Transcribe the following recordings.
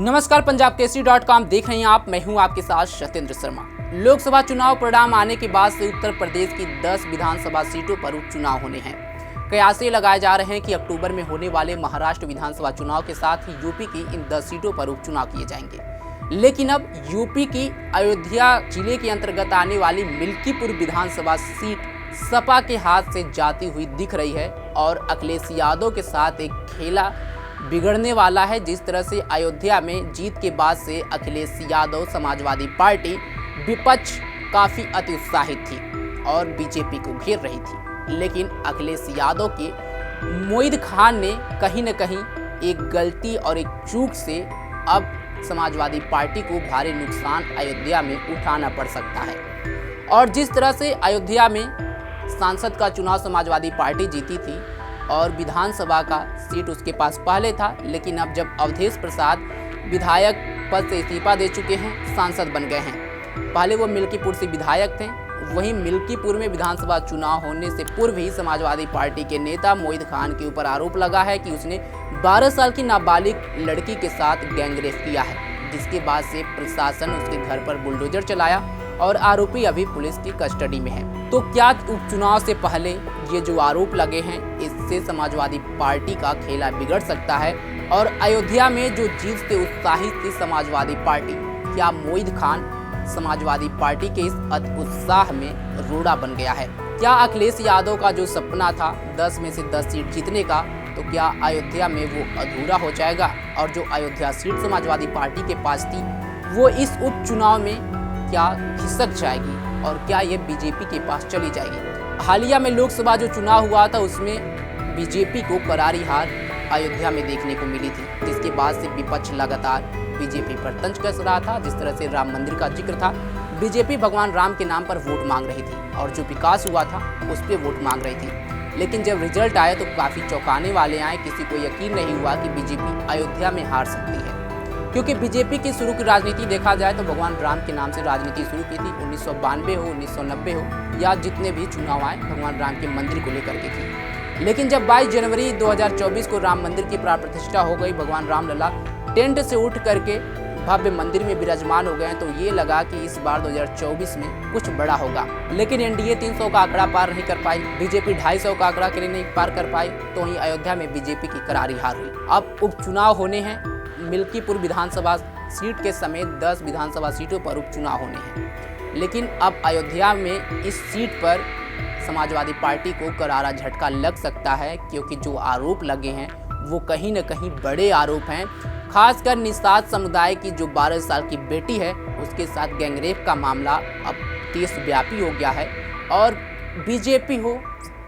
नमस्कार, पंजाब केसरी.com देख रहे हैं आप। मैं हूं आपके साथ सत्येंद्र शर्मा। लोकसभा चुनाव परिणाम आने के बाद से उत्तर प्रदेश की 10 विधानसभा सीटों पर उपचुनाव होने हैं। कयास लगाए जा रहे हैं कि अक्टूबर में होने वाले महाराष्ट्र विधानसभा चुनाव के साथ ही यूपी की इन 10 सीटों पर उपचुनाव किए जाएंगे। लेकिन अब यूपी की अयोध्या जिले के अंतर्गत आने वाली मिल्कीपुर विधानसभा सीट सपा के हाथ से जाती हुई दिख रही है और अखिलेश यादव के साथ एक खेला बिगड़ने वाला है। जिस तरह से अयोध्या में जीत के बाद से अखिलेश यादव समाजवादी पार्टी विपक्ष काफ़ी अति उत्साहित थी और बीजेपी को घेर रही थी, लेकिन अखिलेश यादव के मोईद खान ने कहीं न कहीं एक गलती और एक चूक से अब समाजवादी पार्टी को भारी नुकसान अयोध्या में उठाना पड़ सकता है। और जिस तरह से अयोध्या में सांसद का चुनाव समाजवादी पार्टी जीती थी और विधानसभा का सीट उसके पास पहले था, लेकिन अब जब अवधेश प्रसाद विधायक पद से इस्तीफा दे चुके हैं, सांसद बन गए हैं। पहले वो मिल्कीपुर से विधायक थे। वहीं मिल्कीपुर में विधानसभा चुनाव होने से पूर्व ही समाजवादी पार्टी के नेता मोईद खान के ऊपर आरोप लगा है कि उसने 12 साल की नाबालिग लड़की के साथ गैंगरेप किया है, जिसके बाद से प्रशासन उसके घर पर बुलडोजर चलाया और आरोपी अभी पुलिस की कस्टडी में है। तो क्या उपचुनाव से पहले ये जो आरोप लगे हैं, इससे समाजवादी पार्टी का खेला बिगड़ सकता है? और अयोध्या में जो जीत से उत्साहित थी समाजवादी पार्टी, क्या मोईद खान समाजवादी पार्टी के इस उत्साह में रोड़ा बन गया है? क्या अखिलेश यादव का जो सपना था 10 में से 10 सीट जीतने का, तो क्या अयोध्या में वो अधूरा हो जाएगा? और जो अयोध्या सीट समाजवादी पार्टी के पास थी, वो इस उपचुनाव में क्या खिसक जाएगी और क्या ये बीजेपी के पास चली जाएगी? हालिया में लोकसभा जो चुनाव हुआ था, उसमें बीजेपी को करारी हार अयोध्या में देखने को मिली थी, जिसके बाद से विपक्ष लगातार बीजेपी पर तंज कस रहा था। जिस तरह से राम मंदिर का जिक्र था, बीजेपी भगवान राम के नाम पर वोट मांग रही थी और जो विकास हुआ था उस पर वोट मांग रही थी। लेकिन जब रिजल्ट आया तो काफ़ी चौंकाने वाले आए। किसी को यकीन नहीं हुआ कि बीजेपी अयोध्या में हार सकती है, क्योंकि बीजेपी की शुरू की राजनीति देखा जाए तो भगवान राम के नाम से राजनीति शुरू की थी। 1992 हो, 1990 हो, या जितने भी चुनाव आए, भगवान राम के मंदिर को लेकर के थी। लेकिन जब 22 जनवरी 2024 को राम मंदिर की प्राण प्रतिष्ठा हो गई, भगवान राम लला टेंट से उठ करके भव्य मंदिर में विराजमान हो गए, तो ये लगा कि इस बार 2024 में कुछ बड़ा होगा। लेकिन एनडीए 300 का आंकड़ा पार नहीं कर पाई, बीजेपी 250 का आंकड़ा के लिए नहीं पार कर पाई, तो वहीं अयोध्या में बीजेपी की करारी हार हुई। अब उपचुनाव होने हैं। मिल्कीपुर विधानसभा सीट के समेत 10 विधानसभा सीटों पर उपचुनाव होने हैं, लेकिन अब अयोध्या में इस सीट पर समाजवादी पार्टी को करारा झटका लग सकता है, क्योंकि जो आरोप लगे हैं वो कहीं न कहीं बड़े आरोप हैं। खासकर निषाद समुदाय की जो 12 साल की बेटी है, उसके साथ गैंगरेप का मामला अब देशव्यापी हो गया है और बीजेपी हो,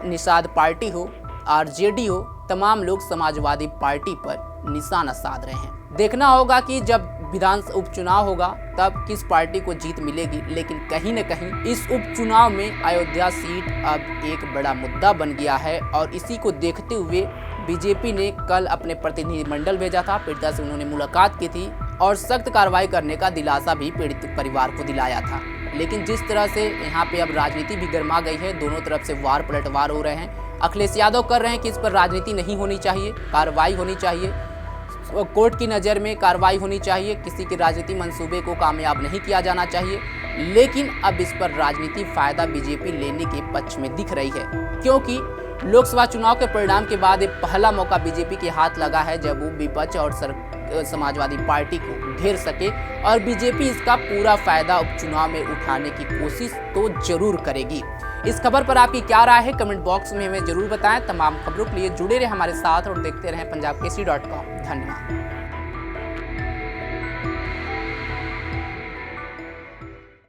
निषाद पार्टी हो, आरजेडी हो, तमाम लोग समाजवादी पार्टी पर निशाना साध रहे हैं। देखना होगा कि जब विधान उपचुनाव होगा तब किस पार्टी को जीत मिलेगी, लेकिन कहीं न कहीं इस उपचुनाव में अयोध्या सीट अब एक बड़ा मुद्दा बन गया है। और इसी को देखते हुए बीजेपी ने कल अपने प्रतिनिधिमंडल भेजा था, पीड़िता से उन्होंने मुलाकात की थी और सख्त कार्रवाई करने का दिलासा भी पीड़ित परिवार को दिलाया था। लेकिन जिस तरह से यहाँ पे अब राजनीति भी गर्मा गई है, दोनों तरफ से वार पलटवार हो रहे हैं। अखिलेश यादव कर रहे हैं कि इस पर राजनीति नहीं होनी चाहिए, कार्रवाई होनी चाहिए, कोर्ट की नज़र में कार्रवाई होनी चाहिए, किसी के राजनीति मंसूबे को कामयाब नहीं किया जाना चाहिए। लेकिन अब इस पर राजनीति फायदा बीजेपी लेने के पक्ष में दिख रही है, क्योंकि लोकसभा चुनाव के परिणाम के बाद एक पहला मौका बीजेपी के हाथ लगा है जब वो विपक्ष और समाजवादी पार्टी को घेर सके, और बीजेपी इसका पूरा फायदा उपचुनाव में उठाने की कोशिश तो जरूर करेगी। इस खबर पर आपकी क्या राय है, कमेंट बॉक्स में हमें जरूर बताएं। तमाम खबरों के लिए जुड़े रहे हमारे साथ और देखते रहें पंजाब केसरी.com। धन्यवाद।